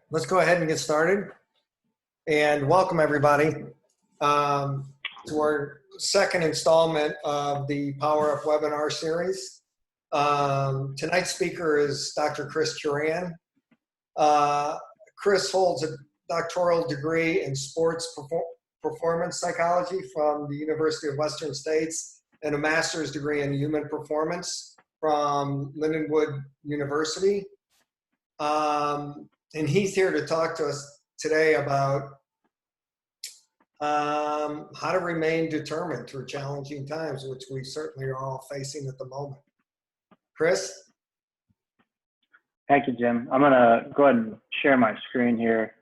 Let's go ahead and get started. And welcome everybody to our second installment of the Power Up webinar series. Tonight's speaker is Dr. Curran. Chris holds a doctoral degree in sports performance psychology from the University of Western States and a master's degree in human performance from Lindenwood University. And he's here to talk to us today about how to remain determined through challenging times, which we certainly are all facing at the moment. Chris? Thank you, Jim. I'm gonna go ahead and share my screen here.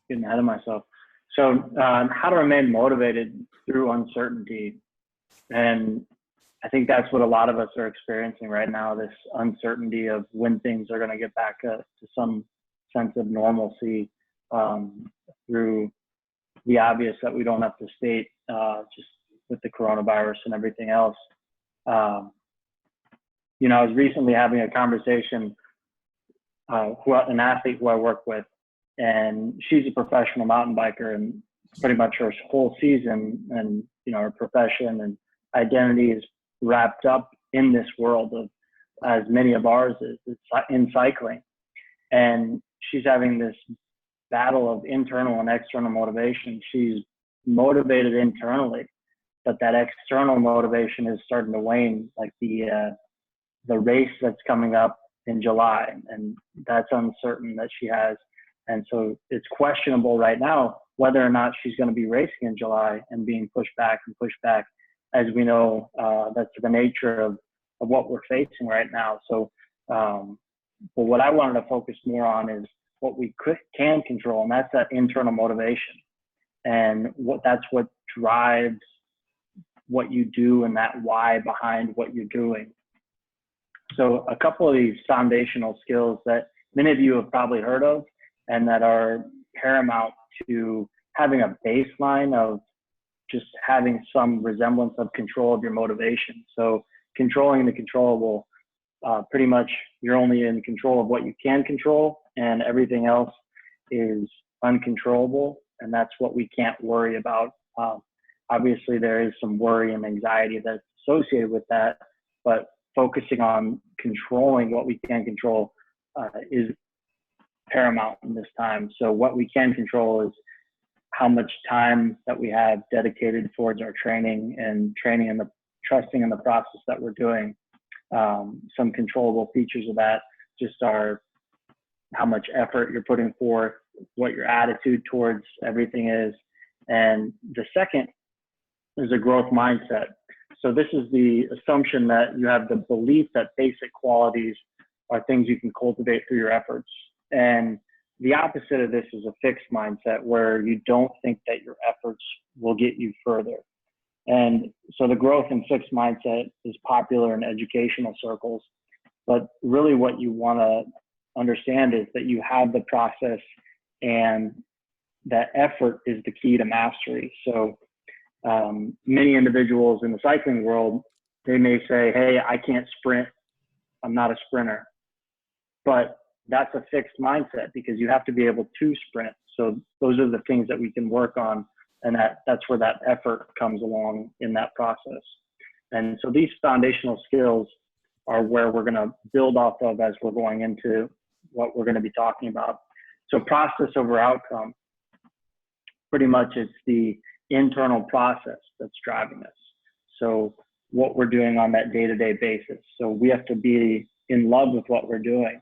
Getting ahead of myself. So how to remain motivated through uncertainty. And I think that's what a lot of us are experiencing right now, this uncertainty of when things are going to get back to some sense of normalcy, through the obvious that we don't have to state, just with the coronavirus and everything else. You know, I was recently having a conversation with an athlete who I work with, and she's a professional mountain biker, and pretty much her whole season and, you know, her profession and identity is wrapped up in this world of, as many of ours is, in cycling. And she's having this battle of internal and external motivation. She's motivated internally, but that external motivation is starting to wane, like the race that's coming up in July, and that's uncertain that she has. And so it's questionable right now whether or not she's going to be racing in July and being pushed back. As we know, that's the nature of what we're facing right now. So, but what I wanted to focus more on is what we can control, and that's that internal motivation. And that's what drives what you do and that why behind what you're doing. So a couple of these foundational skills that many of you have probably heard of and that are paramount to having a baseline of just having some resemblance of control of your motivation. So controlling the controllable, pretty much you're only in control of what you can control, and everything else is uncontrollable, and that's what we can't worry about. Obviously there is some worry and anxiety that's associated with that, but focusing on controlling what we can control is paramount in this time. So what we can control is how much time that we have dedicated towards our training and trusting in the process that we're doing. Some controllable features of that just are how much effort you're putting forth, what your attitude towards everything is. And the second is a growth mindset. So this is the assumption that you have the belief that basic qualities are things you can cultivate through your efforts. And the opposite of this is a fixed mindset, where you don't think that your efforts will get you further. And so the growth and fixed mindset is popular in educational circles, but really what you want to understand is that you have the process, and that effort is the key to mastery. So many individuals in the cycling world, they may say, hey, I can't sprint, I'm not a sprinter. But that's a fixed mindset, because you have to be able to sprint. So those are the things that we can work on, and that's where that effort comes along in that process. And so these foundational skills are where we're going to build off of as we're going into what we're going to be talking about. So process over outcome, pretty much it's the internal process that's driving us. So what we're doing on that day-to-day basis. So we have to be in love with what we're doing.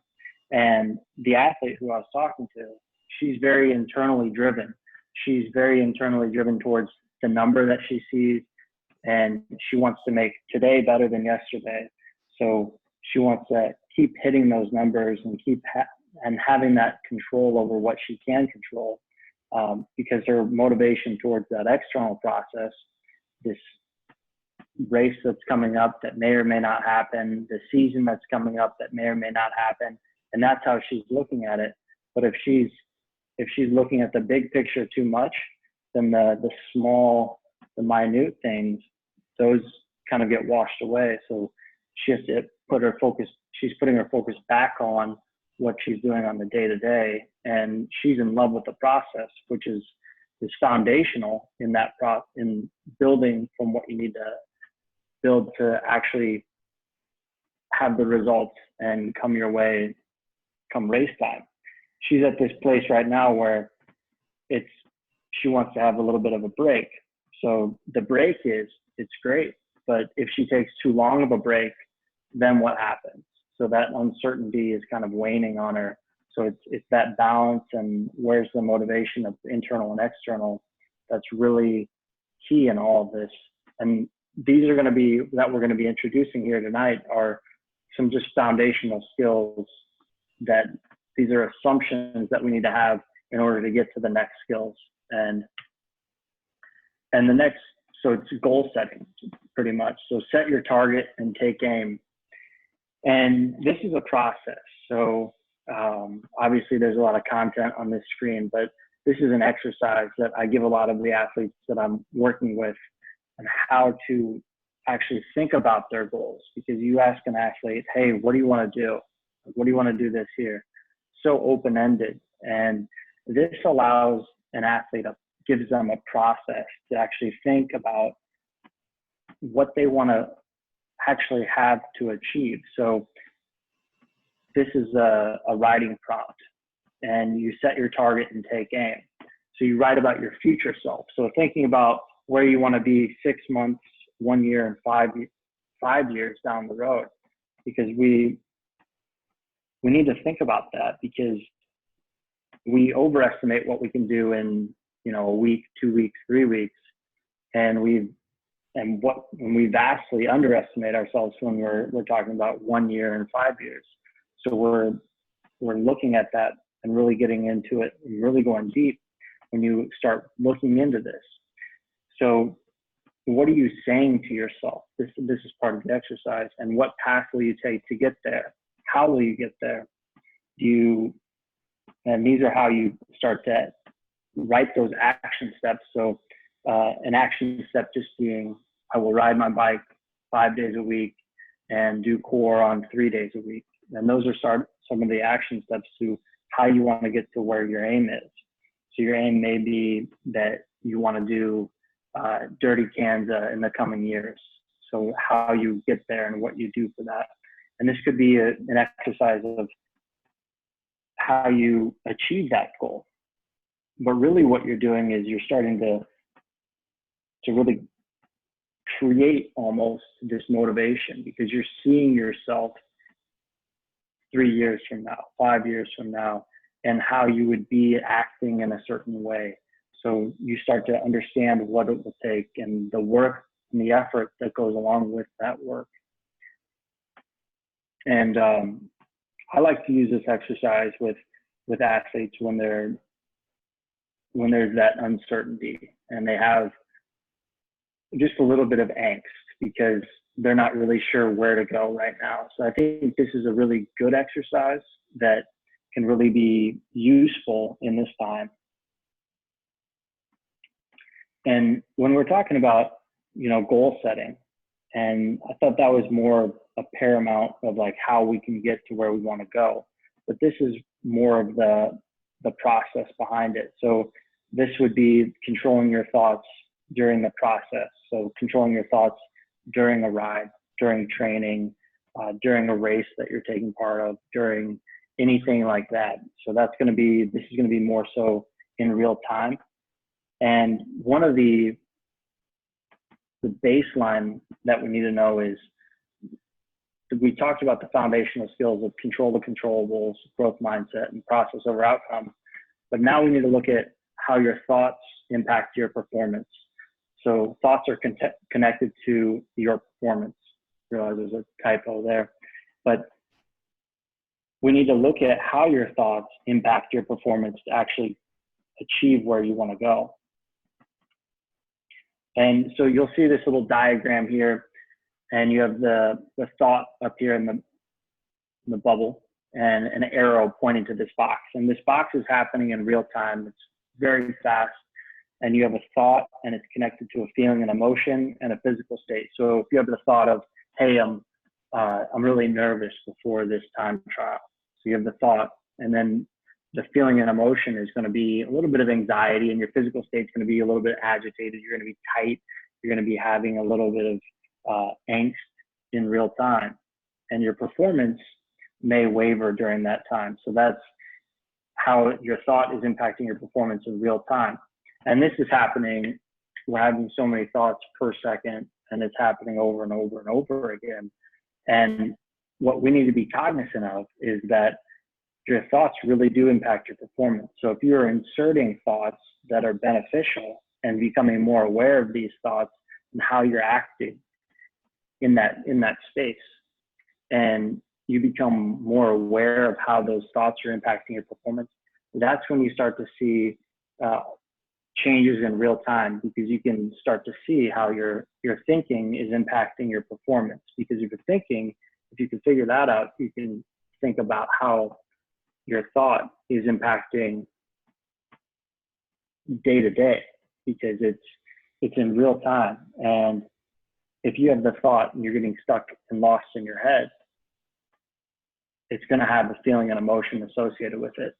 And the athlete who I was talking to, she's very internally driven. She's very internally driven towards the number that she sees, and she wants to make today better than yesterday. So she wants to keep hitting those numbers and having that control over what she can control, because her motivation towards that external process, this race that's coming up that may or may not happen, the season that's coming up that may or may not happen, and that's how she's looking at it. But if she's looking at the big picture too much, then the small, the minute things, those kind of get washed away. So she has to put her focus, she's putting her focus back on what she's doing on the day-to-day, and she's in love with the process, which is foundational in that in building from what you need to build to actually have the results and come your way come race time. She's at this place right now where she wants to have a little bit of a break. So the break it's great, but if she takes too long of a break, then what happens? So that uncertainty is kind of waning on her. So it's that balance, and where's the motivation of internal and external that's really key in all of this. And these are going to be, that we're going to be introducing here tonight, are some just foundational skills that these are assumptions that we need to have in order to get to the next skills. And the next, so it's goal setting pretty much. So set your target and take aim. And this is a process. So obviously there's a lot of content on this screen, but this is an exercise that I give a lot of the athletes that I'm working with on how to actually think about their goals. Because you ask an athlete, hey, what do you want to do? What do you want to do this year? So open-ended. And this allows an athlete, gives them a process to actually think about what they want to actually have to achieve. So this is a writing prompt, and you set your target and take aim. So you write about your future self. So thinking about where you want to be 6 months, 1 year, and 5 years down the road, because we need to think about that, because we overestimate what we can do in, a week, 2 weeks, 3 weeks, and we vastly underestimate ourselves when we're talking about 1 year and 5 years. So we're looking at that and really getting into it and really going deep when you start looking into this. So what are you saying to yourself? This is part of the exercise. And what path will you take to get there? How will you get there? And these are how you start to write those action steps. So an action step just being, I will ride my bike 5 days a week and do core on 3 days a week. And those are some of the action steps to how you want to get to where your aim is. So your aim may be that you want to do Dirty Kansas in the coming years. So how you get there and what you do for that. And this could be an exercise of how you achieve that goal. But really what you're doing is you're starting to really create almost this motivation, because you're seeing yourself 3 years from now, 5 years from now, and how you would be acting in a certain way. So you start to understand what it will take and the work and the effort that goes along with that work. And I like to use this exercise with athletes when there's that uncertainty and they have just a little bit of angst because they're not really sure where to go right now. So I think this is a really good exercise that can really be useful in this time. And when we're talking about, goal setting, and I thought that was more a paramount of like how we can get to where we want to go. But this is more of the process behind it. So this would be controlling your thoughts during the process. So controlling your thoughts during a ride, during training, during a race that you're taking part of, during anything like that. So this is going to be more so in real time. And one of the baseline that we need to know is, we talked about the foundational skills of control the controllables, growth mindset, and process over outcome. But now we need to look at how your thoughts impact your performance. So thoughts are connected to your performance. I realize there's a typo there. But we need to look at how your thoughts impact your performance to actually achieve where you want to go. And so you'll see this little diagram here, and you have the thought up here in the bubble and an arrow pointing to this box. And this box is happening in real time. It's very fast. And you have a thought, and it's connected to a feeling, an emotion, and a physical state. So if you have the thought of, hey, I'm I'm really nervous before this time trial. So you have the thought, and then the feeling and emotion is going to be a little bit of anxiety, and your physical state's going to be a little bit agitated. You're going to be tight. You're going to be having a little bit of angst in real time, and your performance may waver during that time. So that's how your thought is impacting your performance in real time. And this is happening. We're having so many thoughts per second, and it's happening over and over and over again. And what we need to be cognizant of is that your thoughts really do impact your performance. So if you're inserting thoughts that are beneficial and becoming more aware of these thoughts and how you're acting in that space, and you become more aware of how those thoughts are impacting your performance, that's when you start to see changes in real time, because you can start to see how your thinking is impacting your performance. Because if you're thinking, if you can figure that out, you can think about how your thought is impacting day to day, because it's in real time. And if you have the thought and you're getting stuck and lost in your head, it's going to have a feeling and emotion associated with it.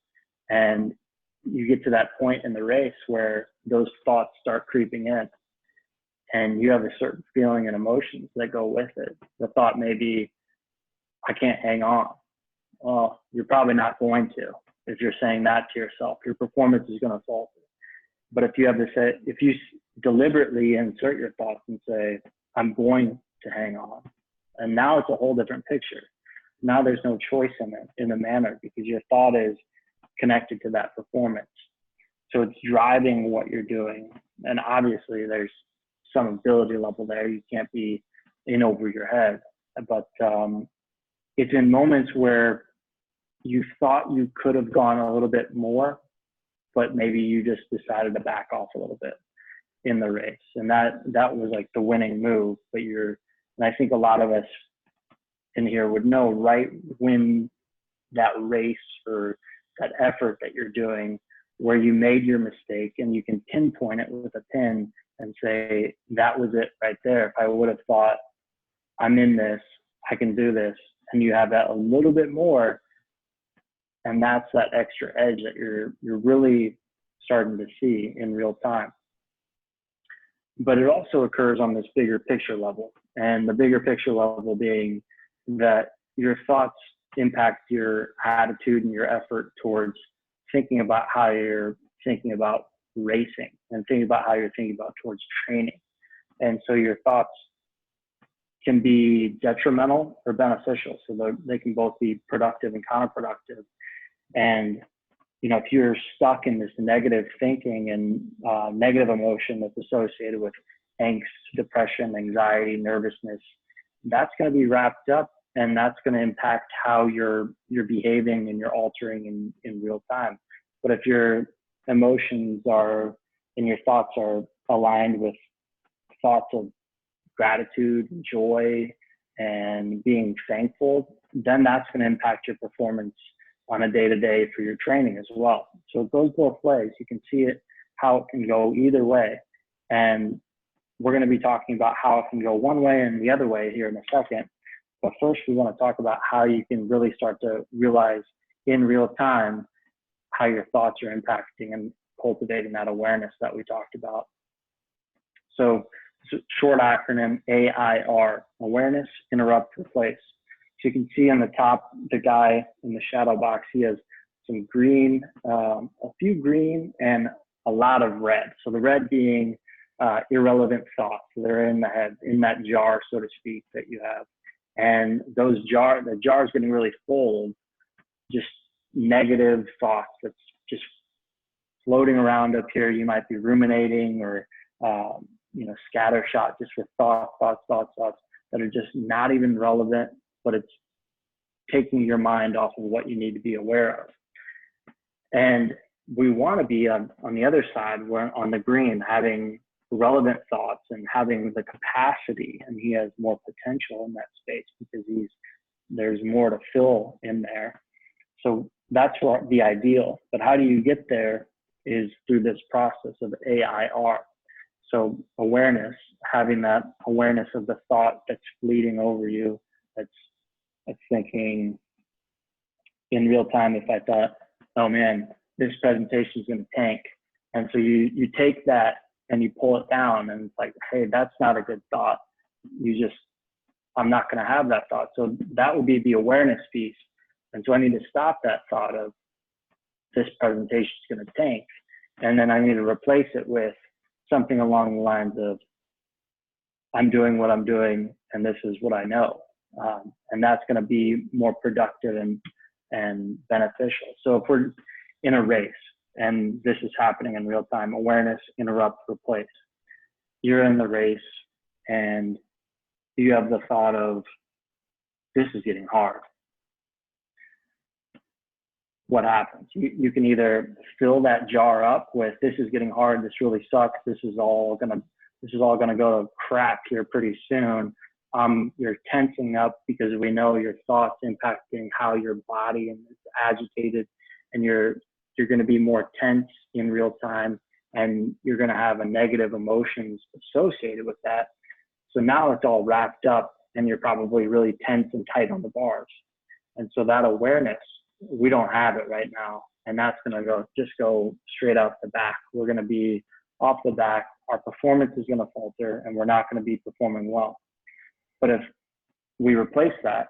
And you get to that point in the race where those thoughts start creeping in, and you have a certain feeling and emotions that go with it. The thought may be, I can't hang on. Well, you're probably not going to. If you're saying that to yourself, your performance is going to falter. But if you have this, if you deliberately insert your thoughts and say, I'm going to hang on, and now it's a whole different picture. Now there's no choice in the manner, because your thought is connected to that performance. So it's driving what you're doing. And obviously there's some ability level there. You can't be in over your head, but it's in moments where you thought you could have gone a little bit more, but maybe you just decided to back off a little bit in the race. And that was like the winning move. But and I think a lot of us in here would know right when that race or that effort that you're doing, where you made your mistake, and you can pinpoint it with a pin and say, that was it right there. If I would have thought, I'm in this, I can do this, and you have that a little bit more, and that's that extra edge that you're really starting to see in real time. But it also occurs on this bigger picture level, and the bigger picture level being that your thoughts impact your attitude and your effort towards thinking about how you're thinking about racing, and thinking about how you're thinking about towards training. And so your thoughts can be detrimental or beneficial. So they can both be productive and counterproductive. And, if you're stuck in this negative thinking and negative emotion that's associated with angst, depression, anxiety, nervousness, that's going to be wrapped up, and that's going to impact how you're behaving and you're altering in real time. But if your emotions and your thoughts are aligned with thoughts of gratitude, joy, and being thankful, then that's going to impact your performance on a day-to-day for your training as well. So it goes both ways. You can see it, how it can go either way. And we're going to be talking about how it can go one way and the other way here in a second. But first, we want to talk about how you can really start to realize in real time how your thoughts are impacting and cultivating that awareness that we talked about. So short acronym AIR, awareness, interrupt, replace. So you can see on the top, the guy in the shadow box, he has some green, a few green and a lot of red. So the red being irrelevant thoughts. So they're in the head, in that jar, so to speak, that you have. And the jar is getting really full of just negative thoughts that's just floating around up here. You might be ruminating or, scattershot just with thoughts that are just not even relevant, but it's taking your mind off of what you need to be aware of. And we want to be on the other side, where on the green, having relevant thoughts and having the capacity, and he has more potential in that space because there's more to fill in there. So that's the ideal. But how do you get there is through this process of AIR. So awareness, having that awareness of the thought that's fleeting over you, that's of thinking in real time if I thought, oh man, this presentation is going to tank. And so you take that and you pull it down, and it's like, hey, that's not a good thought. I'm not going to have that thought. So that would be the awareness piece. And so I need to stop that thought of this presentation is going to tank. And then I need to replace it with something along the lines of, I'm doing what I'm doing, and this is what I know. And that's going to be more productive and beneficial. So if we're in a race and this is happening in real time, awareness, interrupt, replace. You're in the race and you have the thought of, this is getting hard. What happens? You can either fill that jar up with, this is getting hard, this really sucks, this is all gonna go to crap here pretty soon. You're tensing up because we know your thoughts impacting how your body is agitated, and you're going to be more tense in real time, and you're going to have a negative emotions associated with that. So now it's all wrapped up, and you're probably really tense and tight on the bars. And so that awareness, we don't have it right now, and that's going to go straight out the back. We're going to be off the back. Our performance is going to falter, and we're not going to be performing well. But if we replace that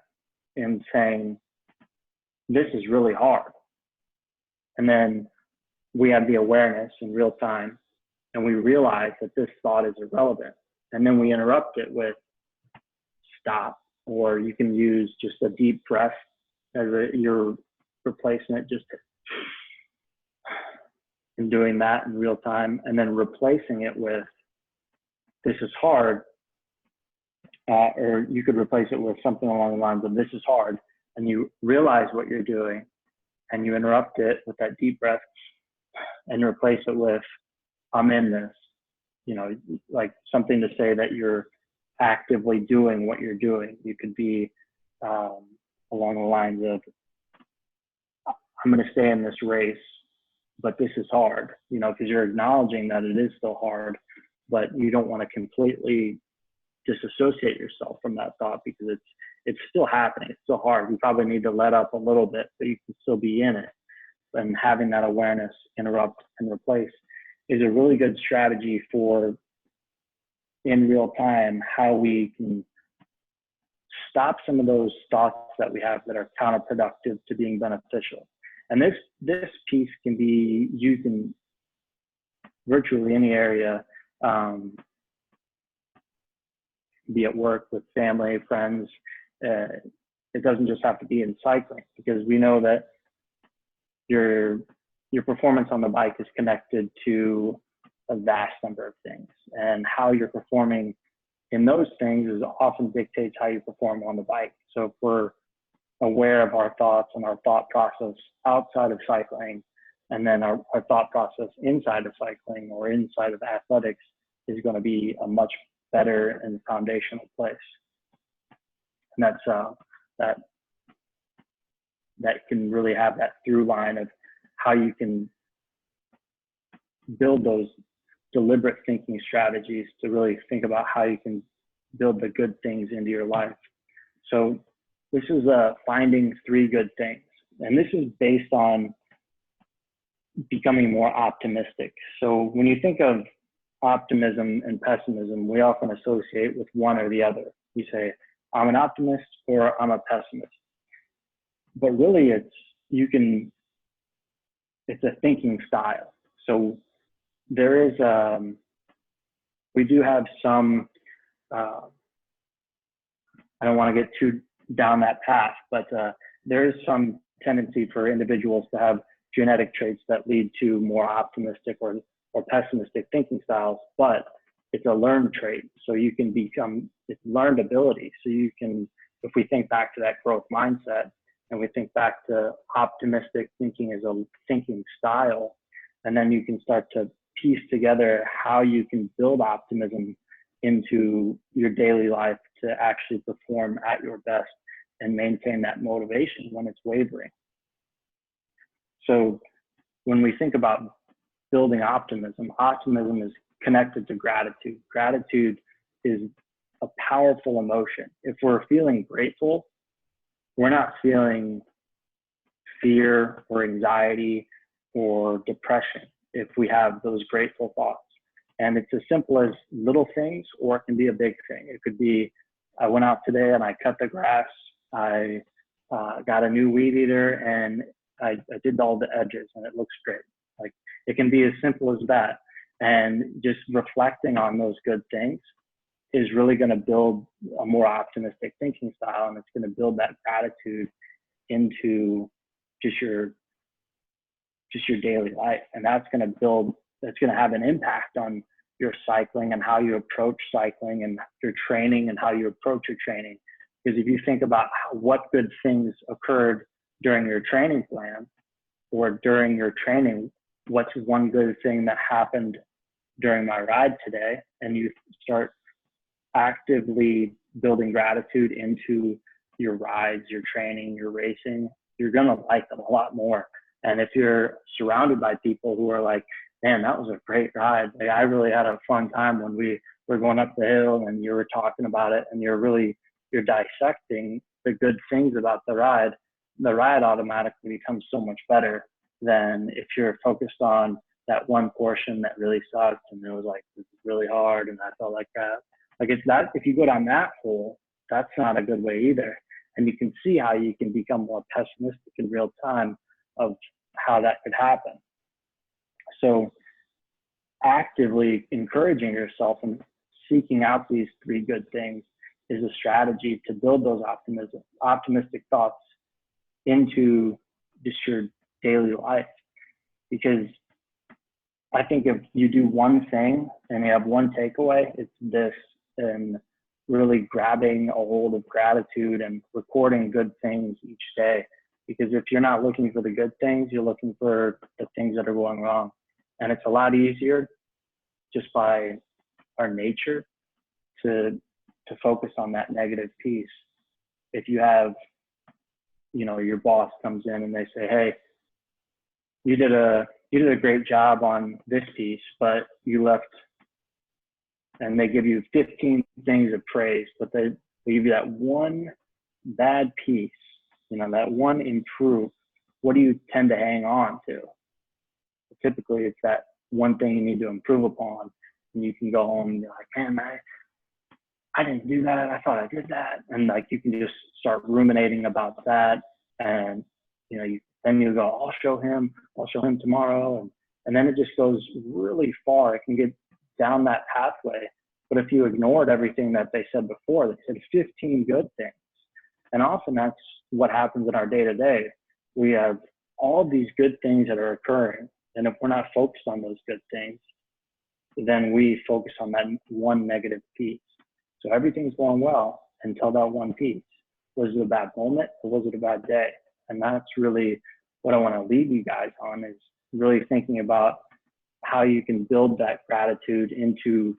in saying, this is really hard, and then we have the awareness in real time, and we realize that this thought is irrelevant, and then we interrupt it with stop, or you can use just a deep breath as your replacement, just in doing that in real time, and then replacing it with, this is hard. Or you could replace it with something along the lines of, this is hard, and you realize what you're doing, and you interrupt it with that deep breath and replace it with, I'm in this, like something to say that you're actively doing what you're doing. You could be along the lines of, I'm going to stay in this race, but this is hard, because you're acknowledging that it is still hard, but you don't want to completely disassociate yourself from that thought, because it's still happening. It's still hard. You probably need to let up a little bit, but you can still be in it. And having that awareness, interrupt and replace, is a really good strategy for, in real time, how we can stop some of those thoughts that we have that are counterproductive to being beneficial. And this piece can be used in virtually any area, be at work, with family, friends. It doesn't just have to be in cycling, because we know that your performance on the bike is connected to a vast number of things, and how you're performing in those things is often dictates how you perform on the bike. So if we're aware of our thoughts and our thought process outside of cycling, and then our thought process inside of cycling or inside of athletics is going to be a much better and foundational place. And that's that can really have that through line of how you can build those deliberate thinking strategies to really think about how you can build the good things into your life. So this is finding 3 good things. And this is based on becoming more optimistic. So when you think of optimism and pessimism, we often associate with one or the other. You say, I'm an optimist or I'm a pessimist. But really it's a thinking style. So there is, we do have some, I don't want to get too down that path, but there is some tendency for individuals to have genetic traits that lead to more optimistic or pessimistic thinking styles, but it's a learned trait. So you can it's learned ability. So you can, if we think back to that growth mindset, and we think back to optimistic thinking as a thinking style, and then you can start to piece together how you can build optimism into your daily life to actually perform at your best and maintain that motivation when it's wavering. So when we think about building optimism, optimism is connected to gratitude. Gratitude is a powerful emotion. If we're feeling grateful, we're not feeling fear or anxiety or depression if we have those grateful thoughts. And it's as simple as little things, or it can be a big thing. It could be, I went out today and I cut the grass. I got a new weed eater and I did all the edges and it looks great. Like, it can be as simple as that. And just reflecting on those good things is really going to build a more optimistic thinking style, and it's going to build that gratitude into just your daily life. And that's going to have an impact on your cycling and how you approach cycling, and your training and how you approach your training. Because if you think about what good things occurred during your training plan, or during your training, what's one good thing that happened during my ride today, and you start actively building gratitude into your rides, your training, your racing, you're going to like them a lot more. And if you're surrounded by people who are like, man, that was a great ride. Like, I really had a fun time when we were going up the hill, and you were talking about it, and you're dissecting the good things about the ride automatically becomes so much better than if you're focused on that one portion that really sucked, and it was like, this is really hard, and I felt like that. Like, it's that, if you go down that hole, that's not a good way either. And you can see how you can become more pessimistic in real time of how that could happen. So actively encouraging yourself and seeking out these three good things is a strategy to build those optimistic thoughts into just your daily life. Because I think if you do one thing and you have one takeaway, it's this, and really grabbing a hold of gratitude and recording good things each day. Because if you're not looking for the good things, you're looking for the things that are going wrong. And it's a lot easier just by our nature to focus on that negative piece. If you have, your boss comes in and they say, hey, you did a great job on this piece, but you left, and they give you 15 things of praise, but they give you that one bad piece, that one improve. What do you tend to hang on to? Typically, it's that one thing you need to improve upon, and you can go home and be like, man, I didn't do that. I thought I did that. And like, you can just start ruminating about that. And, then you go, I'll show him tomorrow. And then it just goes really far. It can get down that pathway. But if you ignored everything that they said before, they said 15 good things. And often that's what happens in our day to day. We have all these good things that are occurring. And if we're not focused on those good things, then we focus on that one negative piece. So everything's going well until that one piece. Was it a bad moment, or was it a bad day? And that's really what I want to leave you guys on, is really thinking about how you can build that gratitude into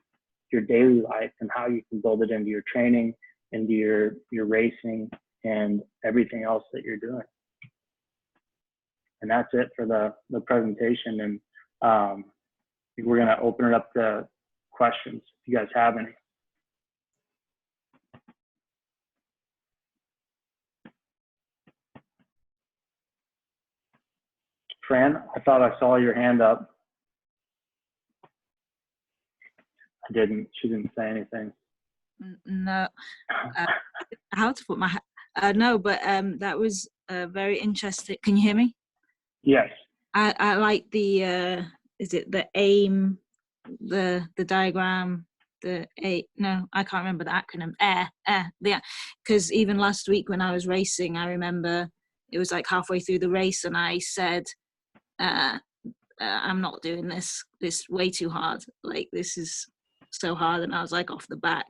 your daily life, and how you can build it into your training, into your racing, and everything else that you're doing. And that's it for the presentation. And we're going to open it up to questions if you guys have any. Fran, I thought I saw your hand up. I didn't. She didn't say anything. No. How to put my no, but that was very interesting. Can you hear me? Yes. I like the is it the aim, the diagram, no, I can't remember the acronym. Because even last week when I was racing, I remember it was like halfway through the race, and I said, I'm not doing this. This is way too hard. Like, this is so hard. And I was like off the back.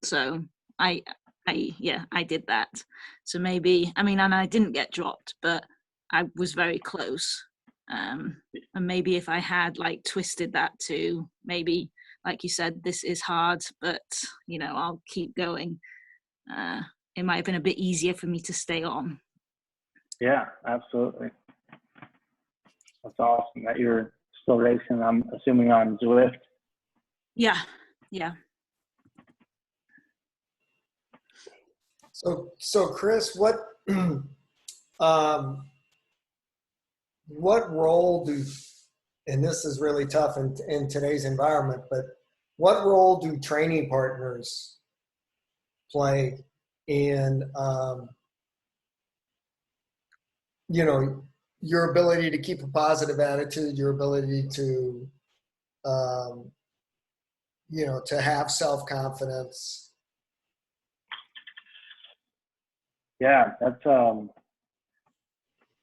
So I did that. So maybe, and I didn't get dropped, but I was very close. And maybe if I had like twisted that to maybe, like you said, this is hard, but I'll keep going. It might have been a bit easier for me to stay on. Yeah, absolutely. That's awesome that you're still racing. I'm assuming on Zwift. Yeah. So Chris, what what role do, and this is really tough in today's environment, but what role do training partners play in, you know, your ability to keep a positive attitude, your ability to, you know, to have self-confidence? Yeah, that's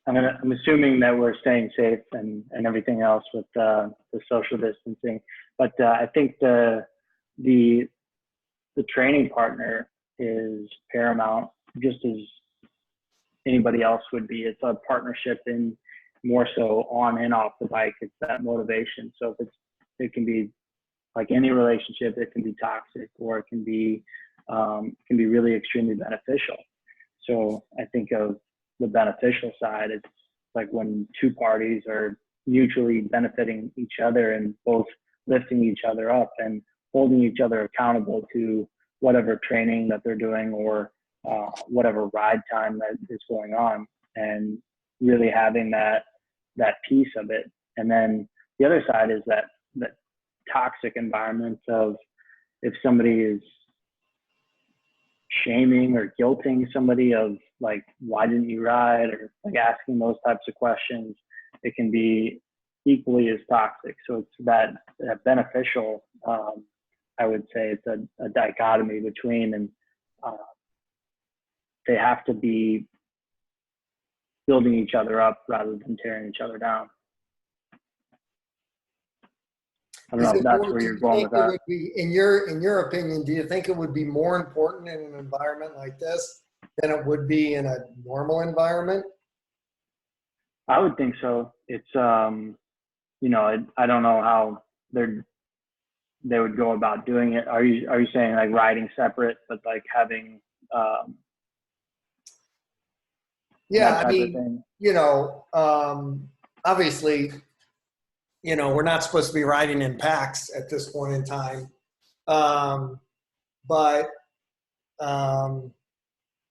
I'm assuming that we're staying safe and everything else with the social distancing, but I think the training partner is paramount, just as anybody else would be. It's a partnership, in more so on and off the bike. It's that motivation. So if it can be like any relationship, it can be toxic, or it can be really extremely beneficial. So I think of the beneficial side, it's like when two parties are mutually benefiting each other and both lifting each other up and holding each other accountable to whatever training that they're doing, or whatever ride time that is going on, and really having that piece of it. And then the other side is that toxic environment of, if somebody is shaming or guilting somebody of like, why didn't you ride, or like asking those types of questions, it can be equally as toxic. So it's that beneficial, I would say it's a dichotomy between, and they have to be building each other up rather than tearing each other down. I don't know if that's where you're going with that. Would be, in your opinion, do you think it would be more important in an environment like this than it would be in a normal environment? I would think so. It's you know, I don't know how they would go about doing it. Are you saying like riding separate, but like having yeah, I mean, you know, obviously, you know, we're not supposed to be riding in packs at this point in time. But,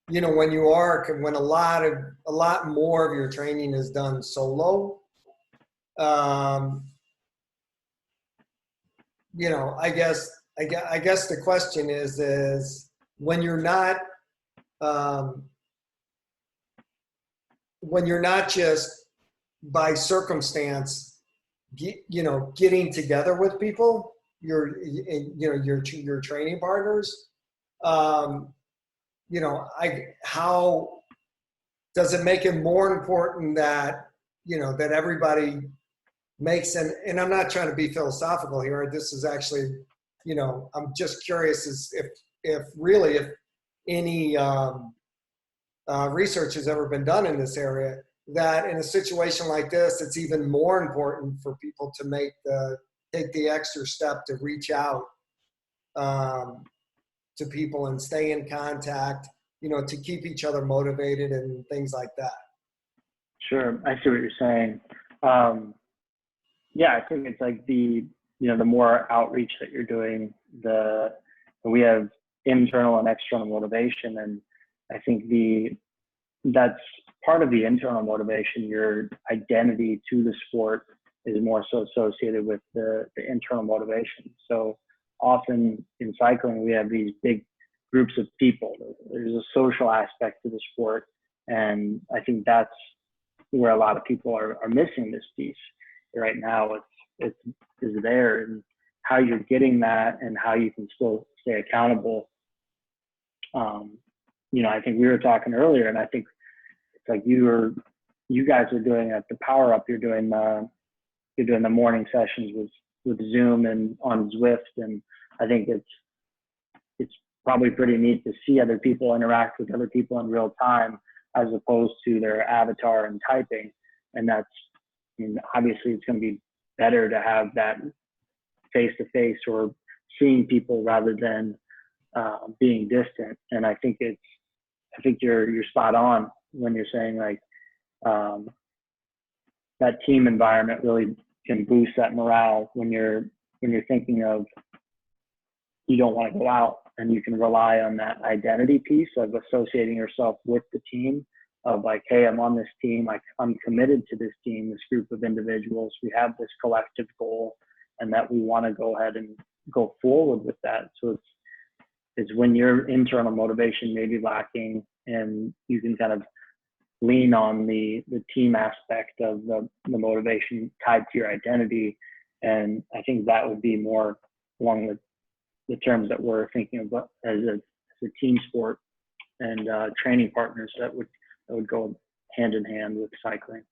you know, when a lot more of your training is done solo, you know, I guess the question is when you're not just by circumstance, you know, getting together with people, your training partners, you know, how does it make it more important that, you know, that everybody makes, and I'm not trying to be philosophical here. This is actually, you know, I'm just curious as if any research has ever been done in this area, that in a situation like this, it's even more important for people to take the extra step to reach out to people and stay in contact, you know, to keep each other motivated and things like that. Sure, I see what you're saying. Yeah, I think it's like the more outreach that you're doing, we have internal and external motivation, and I think that's part of the internal motivation. Your identity to the sport is more so associated with the internal motivation. So often in cycling, we have these big groups of people. There's a social aspect to the sport, and I think that's where a lot of people are missing this piece right now. It's there, and how you're getting that and how you can still stay accountable. You know, I think we were talking earlier, and I think it's like you guys are doing at the Power Up, you're doing the morning sessions with Zoom and on Zwift, and I think it's probably pretty neat to see other people interact with other people in real time, as opposed to their avatar and typing. And that's, I mean, obviously it's going to be better to have that face-to-face or seeing people rather than being distant. And I think you're spot on when you're saying like that team environment really can boost that morale when you're thinking of, you don't want to go out, and you can rely on that identity piece of associating yourself with the team of like, hey, I'm on this team, I'm committed to this team, this group of individuals, we have this collective goal, and that we want to go ahead and go forward with that. So it's when your internal motivation may be lacking and you can kind of lean on the team aspect of the motivation tied to your identity. And I think that would be more along the terms that we're thinking about as a team sport, and training partners that would go hand in hand with cycling.